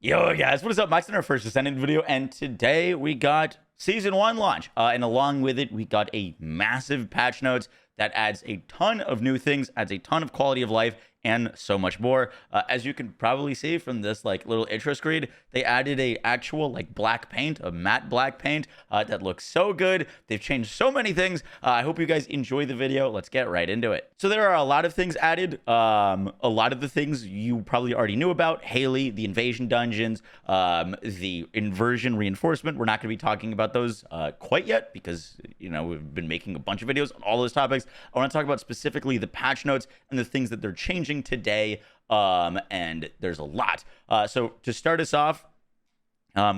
Yo, guys, what is up? Mike's in our first Descendant video, and today we got Season 1 launch. And along with it, we got a massive patch notes that adds a ton of new things, adds a ton of quality of life, and so much more. As you can probably see from this little intro screen, they added a actual black paint, a matte black paint that looks so good. They've changed so many things. I hope you guys enjoy the video. Let's get right into it. So there are a lot of things added. A lot of the things you probably already knew about: Haley, the invasion dungeons, the inversion reinforcement. We're not going to be talking about those quite yet because we've been making a bunch of videos on all those topics. I want to talk about specifically the patch notes and the things that they're changing today, and there's a lot. So to start us off,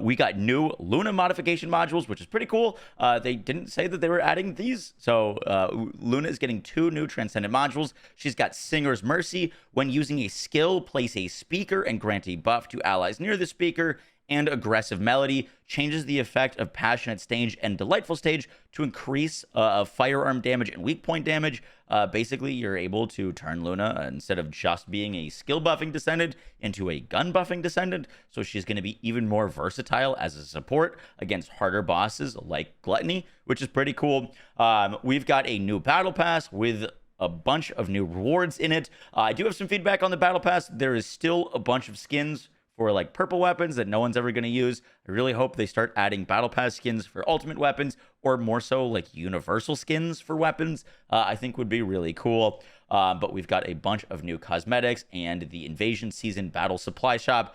we got new Luna modification modules, which is pretty cool. They didn't say that they were adding these. So Luna is getting 2 new Transcendent modules. She's got Singer's Mercy. When using a skill, place a speaker and grant a buff to allies near the speaker. And Aggressive Melody changes the effect of Passionate Stage and Delightful Stage to increase firearm damage and weak point damage. Basically, you're able to turn Luna, instead of just being a skill buffing Descendant, into a gun buffing Descendant. So she's going to be even more versatile as a support against harder bosses like Gluttony, which is pretty cool. We've got a new Battle Pass with a bunch of new rewards in it. I do have some feedback on the Battle Pass. There is still a bunch of skins for purple weapons that no one's ever going to use. I really hope they start adding battle pass skins for ultimate weapons, or more so universal skins for weapons. I think would be really cool. But we've got a bunch of new cosmetics and the invasion season battle supply shop.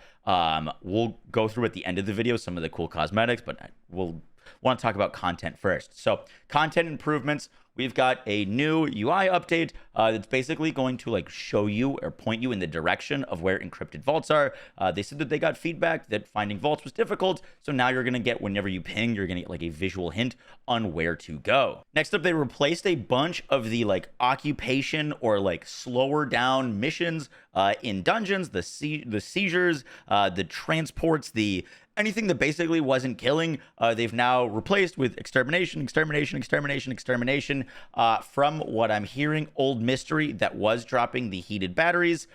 We'll go through at the end of the video some of the cool cosmetics, but we'll want to talk about content first. So content improvements. We've got a new UI update that's basically going to show you or point you in the direction of where encrypted vaults are. They said that they got feedback that finding vaults was difficult, so now you're going to get, whenever you ping, you're going to get a visual hint on where to go. Next up, they replaced a bunch of the occupation or slower down missions in dungeons, the seizures, the transports, anything that basically wasn't killing. They've now replaced with extermination. From what I'm hearing, Old Mystery, that was dropping the heated batteries,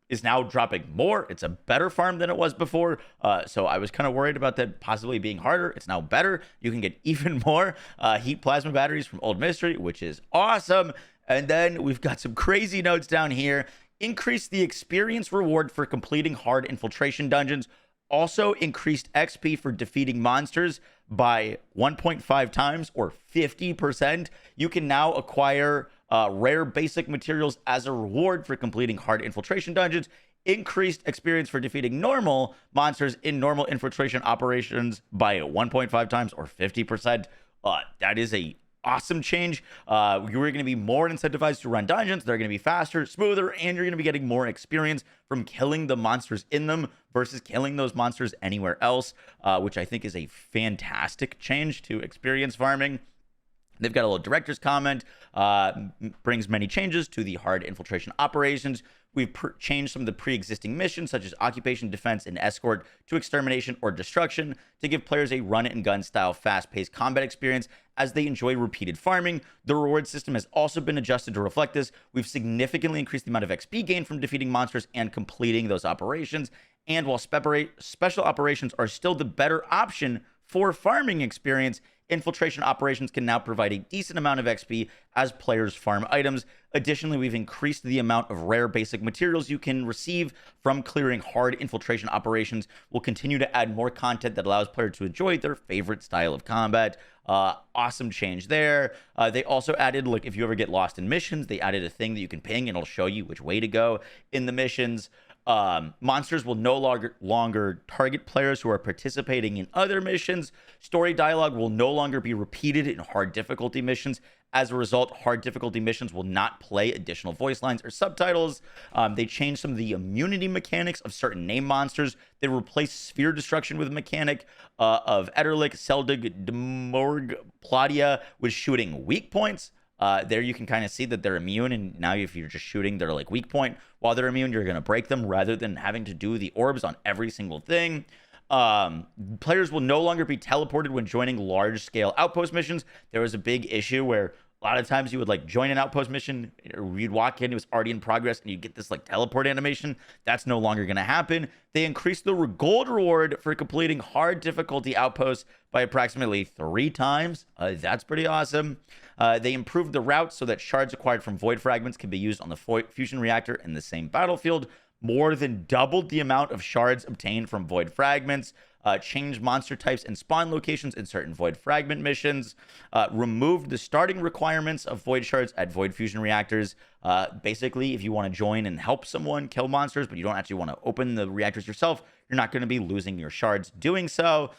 is now dropping more. It's a better farm than it was before. So I was kind of worried about that possibly being harder. It's now better. You can get even more heat plasma batteries from Old Mystery, which is awesome. And then we've got some crazy notes down here. Increase the experience reward for completing hard infiltration dungeons. Also increased XP for defeating monsters by 1.5 times, or 50%. You can now acquire rare basic materials as a reward for completing hard infiltration dungeons. Increased experience for defeating normal monsters in normal infiltration operations by 1.5 times, or 50%. That is a awesome change. You're going to be more incentivized to run dungeons. They're going to be faster, smoother, and you're going to be getting more experience from killing the monsters in them versus killing those monsters anywhere else, which I think is a fantastic change to experience farming. They've got a little director's comment, brings many changes to the hard infiltration operations. We've changed some of the pre-existing missions, such as occupation, defense, and escort, to extermination or destruction, to give players a run-and-gun style fast-paced combat experience as they enjoy repeated farming. The reward system has also been adjusted to reflect this. We've significantly increased the amount of XP gained from defeating monsters and completing those operations. And while special operations are still the better option for farming experience, infiltration operations can now provide a decent amount of XP as players farm items. Additionally, we've increased the amount of rare basic materials you can receive from clearing hard infiltration operations. We'll continue to add more content that allows players to enjoy their favorite style of combat. Awesome change there. They also added, if you ever get lost in missions, they added a thing that you can ping and it'll show you which way to go in the missions. Monsters will no longer target players who are participating in other missions. Story dialogue will no longer be repeated in hard difficulty missions. As a result, hard difficulty missions will not play additional voice lines or subtitles. They changed some of the immunity mechanics of certain name monsters. They replaced sphere destruction with a mechanic of Ederlich, Seldig, Demorg, Pladia with shooting weak points. There you can kind of see that they're immune, and now if you're just shooting their weak point while they're immune, you're going to break them rather than having to do the orbs on every single thing. Players will no longer be teleported when joining large-scale outpost missions. There was a big issue where A lot of times you would like join an outpost mission, or you'd walk in, it was already in progress, and you get this like teleport animation. That's no longer going to happen. They increased the gold reward for completing hard difficulty outposts by approximately 3 times. That's pretty awesome. They improved the route so that shards acquired from void fragments can be used on the fusion reactor in the same battlefield. More than doubled the amount of shards obtained from void fragments. Changed monster types and spawn locations in certain void fragment missions. Removed the starting requirements of void shards at void fusion reactors. Basically, if you want to join and help someone kill monsters, but you don't actually want to open the reactors yourself, you're not going to be losing your shards doing so.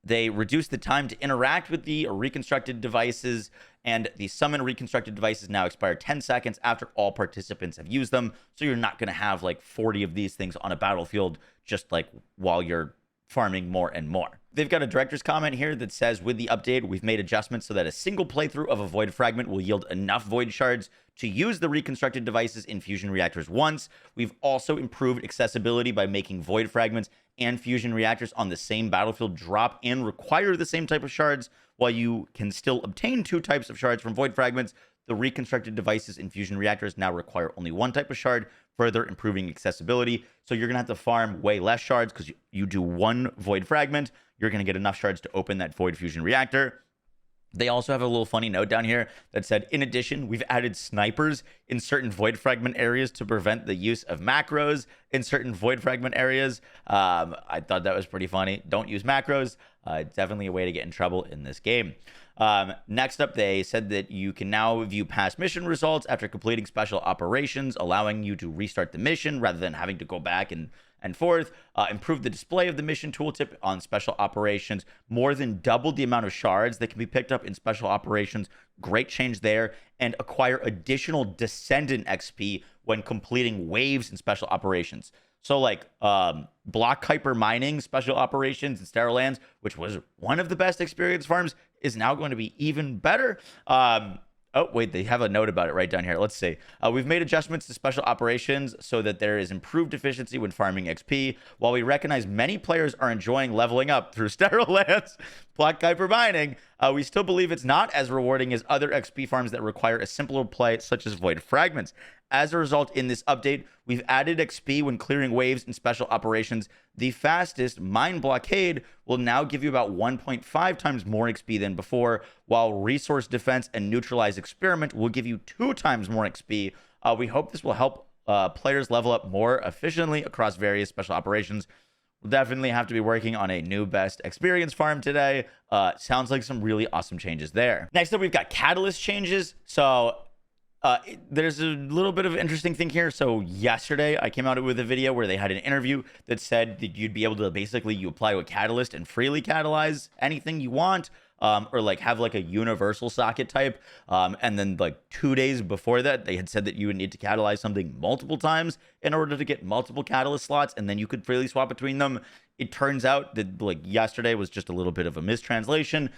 They reduced the time to interact with the reconstructed devices, and the summon reconstructed devices now expire 10 seconds after all participants have used them. So you're not going to have like 40 of these things on a battlefield just like while you're farming more and more. They've got a director's comment here that says, with the update, we've made adjustments so that a single playthrough of a void fragment will yield enough void shards to use the reconstructed devices in fusion reactors once. We've also improved accessibility by making void fragments and fusion reactors on the same battlefield drop and require the same type of shards. While you can still obtain 2 types of shards from void fragments, the reconstructed devices in fusion reactors now require only 1 type of shard, further improving accessibility. So you're going to have to farm way less shards because you do 1 void fragment. You're going to get enough shards to open that void fusion reactor. They also have a little funny note down here that said, in addition, we've added snipers in certain void fragment areas to prevent the use of macros in certain void fragment areas. I thought that was pretty funny. Don't use macros. Definitely a way to get in trouble in this game. Next up, they said that you can now view past mission results after completing special operations, allowing you to restart the mission rather than having to go back and forth. Improve the display of the mission tooltip on special operations. More than doubled the amount of shards that can be picked up in special operations. Great change there. And acquire additional Descendant XP when completing waves in special operations. So like Block Kuiper mining special operations in Sterile Lands, which was one of the best experience farms, is now going to be even better. Oh, wait, they have a note about it right down here. Let's see. We've made adjustments to special operations so that there is improved efficiency when farming XP. While we recognize many players are enjoying leveling up through Sterile Lands, Block Kuiper mining, we still believe it's not as rewarding as other XP farms that require a simpler play, such as Void Fragments. As a result, in this update, we've added XP when clearing waves in special operations. The fastest Mine Blockade will now give you about 1.5 times more XP than before, while Resource Defense and Neutralize Experiment will give you 2 times more XP. We hope this will help players level up more efficiently across various special operations. We'll definitely have to be working on a new best experience farm today. Sounds like some really awesome changes there. Next up, we've got Catalyst changes. So there's a little bit of an interesting thing here. So yesterday I came out with a video where they had an interview that said that you'd be able to basically, you apply a catalyst and freely catalyze anything you want, or like have like a universal socket type. And then like 2 days before that, they had said that you would need to catalyze something multiple times in order to get multiple catalyst slots, and then you could freely swap between them. It turns out that like yesterday was just a little bit of a mistranslation.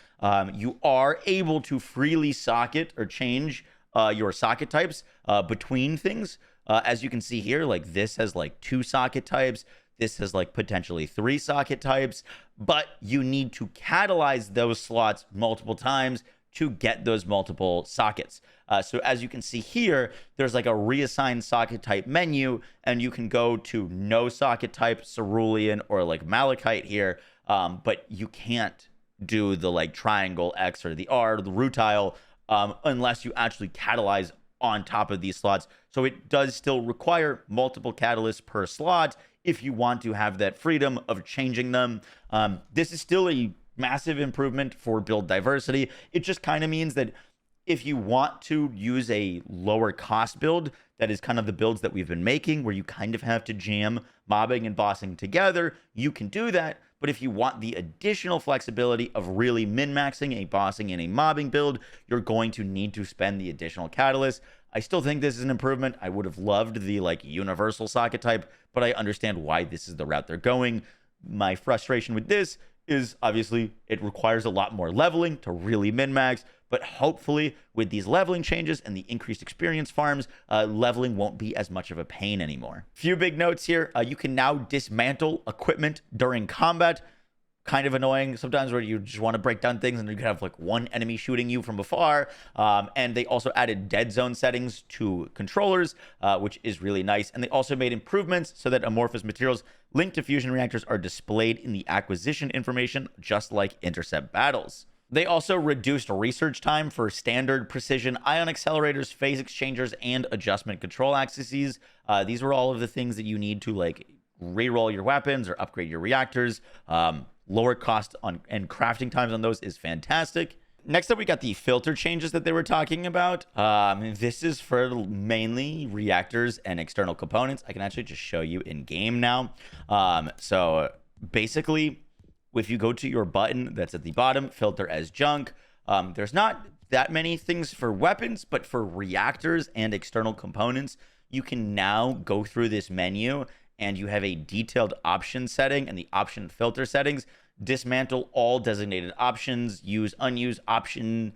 You are able to freely socket or change your socket types between things. As you can see here, like this has like 2 socket types. This has like potentially 3 socket types, but you need to catalyze those slots multiple times to get those multiple sockets. So as you can see here, there's like a reassign socket type menu, and you can go to no socket type, cerulean, or like malachite here, but you can't do the like triangle X or the R or the rutile unless you actually catalyze on top of these slots. So it does still require multiple catalysts per slot if you want to have that freedom of changing them. This is still a massive improvement for build diversity. It just kind of means that if you want to use a lower cost build, that is kind of the builds that we've been making, where you kind of have to jam mobbing and bossing together, you can do that. But if you want the additional flexibility of really min-maxing a bossing and a mobbing build, you're going to need to spend the additional catalyst. I still think this is an improvement. I would have loved the like universal socket type, but I understand why this is the route they're going. My frustration with this is obviously it requires a lot more leveling to really min-max, but hopefully with these leveling changes and the increased experience farms, leveling won't be as much of a pain anymore. Few big notes here. You can now dismantle equipment during combat. kind of annoying sometimes, where you just want to break down things and you could have like one enemy shooting you from afar. And they also added dead zone settings to controllers, which is really nice. And they also made improvements so that amorphous materials linked to fusion reactors are displayed in the acquisition information, just like intercept battles. They also reduced research time for standard precision ion accelerators, phase exchangers, and adjustment control axes. These were all of the things that you need to like reroll your weapons or upgrade your reactors. Lower cost on and crafting times on those is fantastic. Next up, we got the filter changes that they were talking about. This is for mainly reactors and external components. I can actually just show you in game now. So basically, if you go to your button that's at the bottom, filter as junk, there's not that many things for weapons, but for reactors and external components, you can now go through this menu and you have a detailed option setting, and the option filter settings dismantle all designated options, use unused option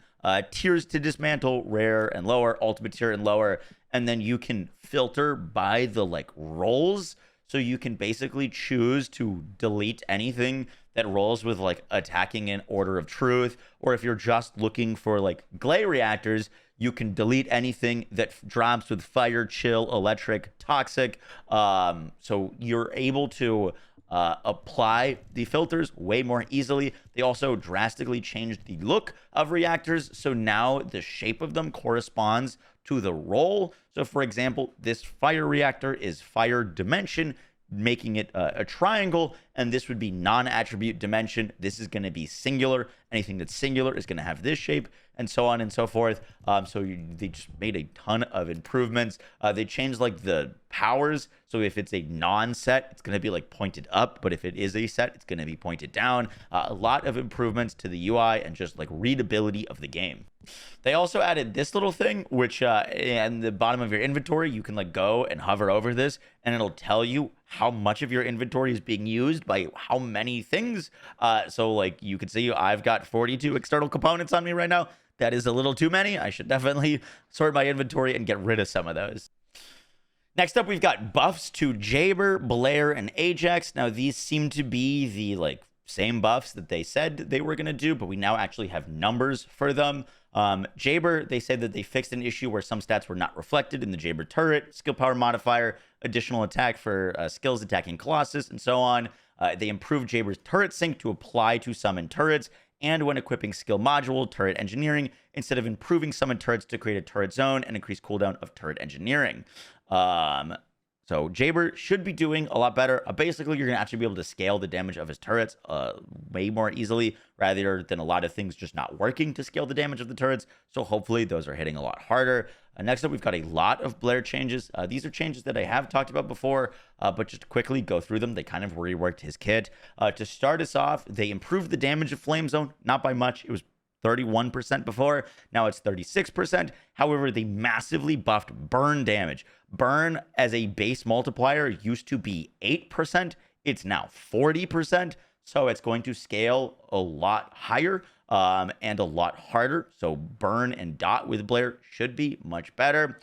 tiers to dismantle, rare and lower, ultimate tier and lower, and then you can filter by the like roles. So you can basically choose to delete anything that rolls with like attacking in order of truth, or if you're just looking for like glay reactors, you can delete anything that drops with fire, chill, electric, toxic. So you're able to apply the filters way more easily. They also drastically changed the look of reactors, so now the shape of them corresponds to the role. So for example, this fire reactor is fire dimension, making it a triangle, and this would be non-attribute dimension. This is going to be singular. Anything that's singular is going to have this shape, and so on and so forth. They just made a ton of improvements. They changed like the powers. So if it's a non-set, it's going to be like pointed up, but if it is a set, it's going to be pointed down. A lot of improvements to the UI and just like readability of the game. They also added this little thing, which in the bottom of your inventory, you can like go and hover over this, and it'll tell you how much of your inventory is being used by how many things. So like you could see I've got 42 external components on me right now. That is a little too many. I should definitely sort my inventory and get rid of some of those. Next up, we've got buffs to Jaber, Blair, and Ajax. Now, these seem to be the like same buffs that they said they were going to do, but we now actually have numbers for them. Jaber, they said that they fixed an issue where some stats were not reflected in the Jaber turret, skill power modifier, additional attack for skills attacking Colossus, and so on. They improved Jaber's turret sync to apply to summon turrets, and when equipping skill module, turret engineering, instead of improving summon turrets to create a turret zone and increase cooldown of turret engineering. So Jaber should be doing a lot better. Basically, you're going to actually be able to scale the damage of his turrets way more easily, rather than a lot of things just not working to scale the damage of the turrets. So hopefully those are hitting a lot harder. Next up, we've got a lot of Blair changes. These are changes that I have talked about before, but just to quickly go through them, they kind of reworked his kit. To start us off, they improved the damage of Flame Zone, not by much. It was 31% before, now it's 36%. However, they massively buffed burn damage. Burn as a base multiplier used to be 8%. It's now 40%. So it's going to scale a lot higher and a lot harder. So burn and dot with Blair should be much better.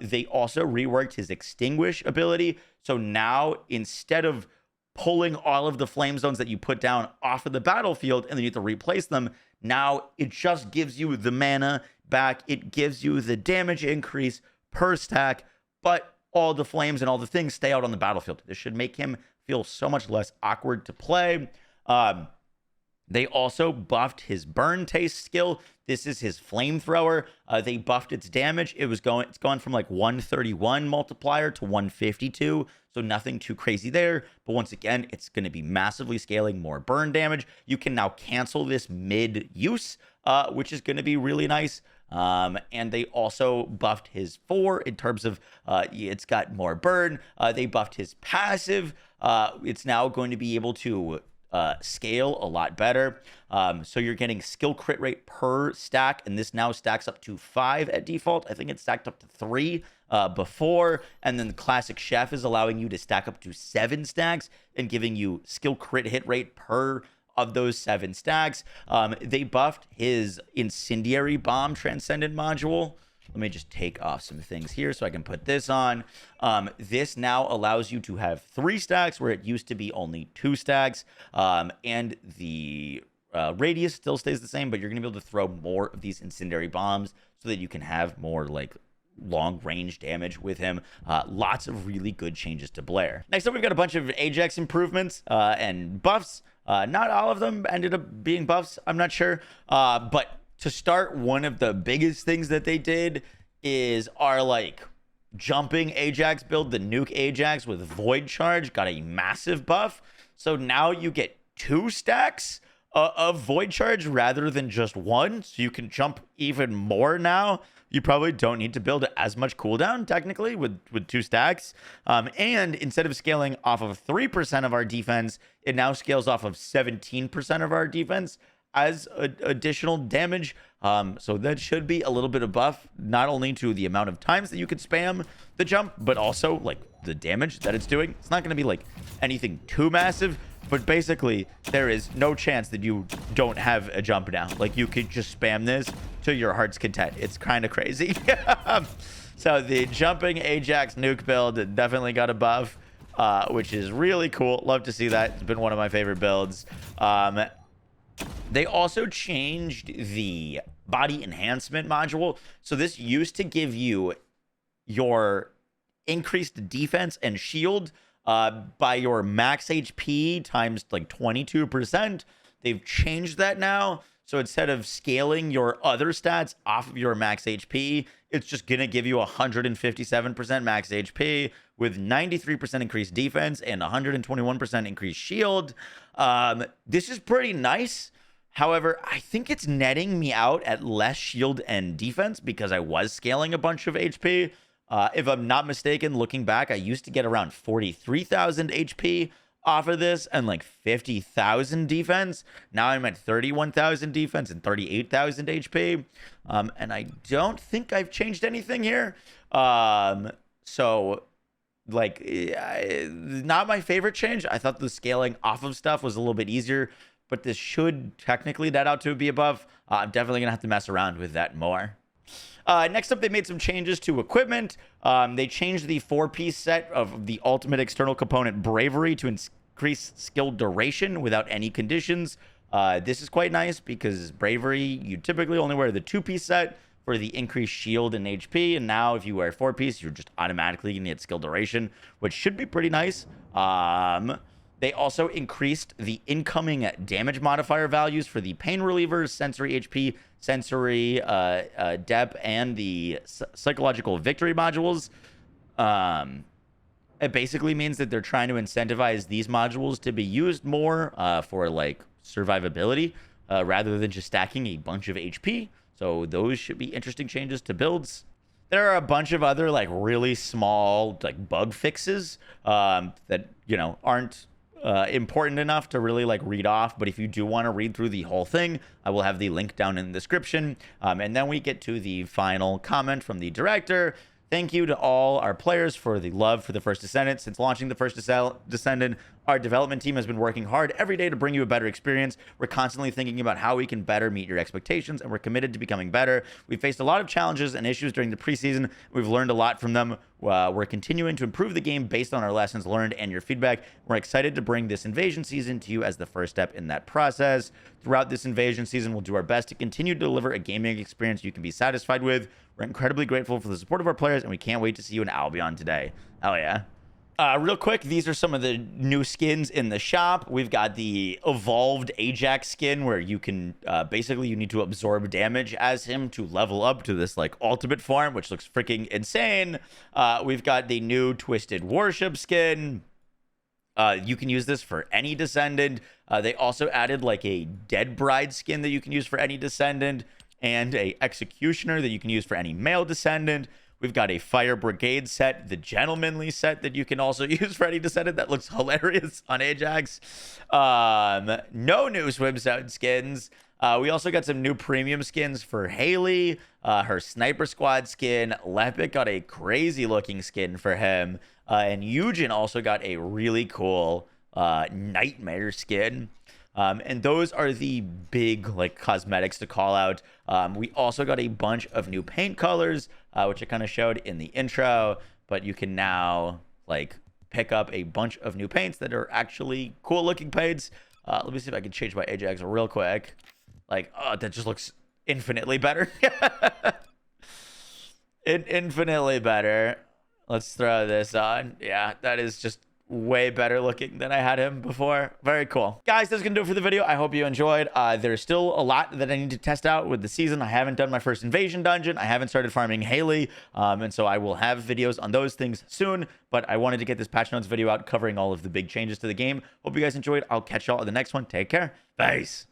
They also reworked his extinguish ability. So now instead of pulling all of the flame zones that you put down off of the battlefield and then you have to replace them, now it just gives you the mana back. It gives you the damage increase per stack, but all the flames and all the things stay out on the battlefield. This should make him feel so much less awkward to play. They also buffed his burn taste skill. This is his flamethrower. They buffed its damage. It's gone from like 131 multiplier to 152. So nothing too crazy there. But once again, it's going to be massively scaling more burn damage. You can now cancel this mid-use, which is going to be really nice. And they also buffed his 4 in terms of it's got more burn. They buffed his passive. It's now going to be able to scale a lot better. So you're getting skill crit rate per stack, and this now stacks up to 5 at default. I think it stacked up to 3 before, and then the classic chef is allowing you to stack up to 7 stacks and giving you skill crit hit rate per of those 7 stacks. They buffed his incendiary bomb transcendent module. Let me just take off some things here so I can put this on. This now allows you to have 3 stacks where it used to be only 2 stacks. And the radius still stays the same, but you're going to be able to throw more of these incendiary bombs so that you can have more like long range damage with him. Lots of really good changes to Blair. Next up, we've got a bunch of Ajax improvements and buffs. Not all of them ended up being buffs, I'm not sure. But to start, one of the biggest things that they did is our like jumping Ajax build, the nuke Ajax with Void Charge got a massive buff. So now you get 2 stacks of Void Charge rather than just 1. So you can jump even more now. You probably don't need to build as much cooldown technically with 2 stacks. And instead of scaling off of 3% of our defense, it now scales off of 17% of our defense as additional damage. So that should be a little bit of buff, not only to the amount of times that you could spam the jump, but also like the damage that it's doing. It's not going to be like anything too massive, but basically there is no chance that you don't have a jump now. Like you could just spam this to your heart's content. It's kind of crazy. So the jumping Ajax nuke build definitely got a buff, which is really cool. Love to see that. It's been one of my favorite builds. They also changed the body enhancement module. So this used to give you your increased defense and shield by your max HP times like 22%. They've changed that now. So instead of scaling your other stats off of your max HP, it's just going to give you 157% max HP with 93% increased defense and 121% increased shield. This is pretty nice. However, I think it's netting me out at less shield and defense because I was scaling a bunch of HP. If I'm not mistaken, looking back, I used to get around 43,000 HP off of this and like 50,000 defense. Now I'm at 31,000 defense and 38,000 HP. And I don't think I've changed anything here. So like, not my favorite change. I thought the scaling off of stuff was a little bit easier, but this should technically net out to be above. I'm definitely going to have to mess around with that more. Next up, they made some changes to equipment. They changed the 4-piece set of the ultimate external component Bravery to increase skill duration without any conditions. This is quite nice because Bravery, you typically only wear the 2-piece set for the increased shield and HP. And now if you wear 4-piece, you're just automatically going to get skill duration, which should be pretty nice. They also increased the incoming damage modifier values for the pain relievers, sensory HP, sensory dep, and the psychological victory modules. It basically means that they're trying to incentivize these modules to be used more for like survivability rather than just stacking a bunch of HP. So those should be interesting changes to builds. There are a bunch of other like really small like bug fixes that, you know, aren't important enough to really like read off, but if you do want to read through the whole thing, I will have the link down in the description. And then we get to the final comment from the director. Thank you to all our players for the love for the first Descendant. Since launching the first Descendant, our development team has been working hard every day to bring you a better experience. We're constantly thinking about how we can better meet your expectations, and we're committed to becoming better. We've faced a lot of challenges and issues during the preseason. We've learned a lot from them. We're continuing to improve the game based on our lessons learned and your feedback. We're excited to bring this invasion season to you as the first step in that process. Throughout this invasion season, we'll do our best to continue to deliver a gaming experience you can be satisfied with. We're incredibly grateful for the support of our players, and we can't wait to see you in Albion today. Hell yeah. Real quick, these are some of the new skins in the shop. We've got the evolved Ajax skin where you can basically you need to absorb damage as him to level up to this like ultimate form, which looks freaking insane. We've got the new Twisted Worship skin. You can use this for any Descendant. They also added like a Dead Bride skin that you can use for any Descendant, and a Executioner that you can use for any male Descendant. We've got a Fire Brigade set, the Gentlemanly set that you can also use for any Descendant. That looks hilarious on Ajax. No new Swim Zone skins. We also got some new premium skins for Haley, her Sniper Squad skin. Lepic got a crazy looking skin for him. And Eugen also got a really cool Nightmare skin. And those are the big like cosmetics to call out. We also got a bunch of new paint colors, which I kind of showed in the intro, but you can now like pick up a bunch of new paints that are actually cool looking paints. Let me see if I can change my Ajax real quick. Like, oh, that just looks infinitely better. Infinitely better. Let's throw this on. Yeah, that is just way better looking than I had him before. Very cool. Guys, that's gonna do it for the video. I hope you enjoyed. There's still a lot that I need to test out with the season. I haven't done my first invasion dungeon. I haven't started farming Haley. And so I will have videos on those things soon, but I wanted to get this patch notes video out covering all of the big changes to the game. Hope you guys enjoyed. I'll catch y'all in the next one. Take care. Peace.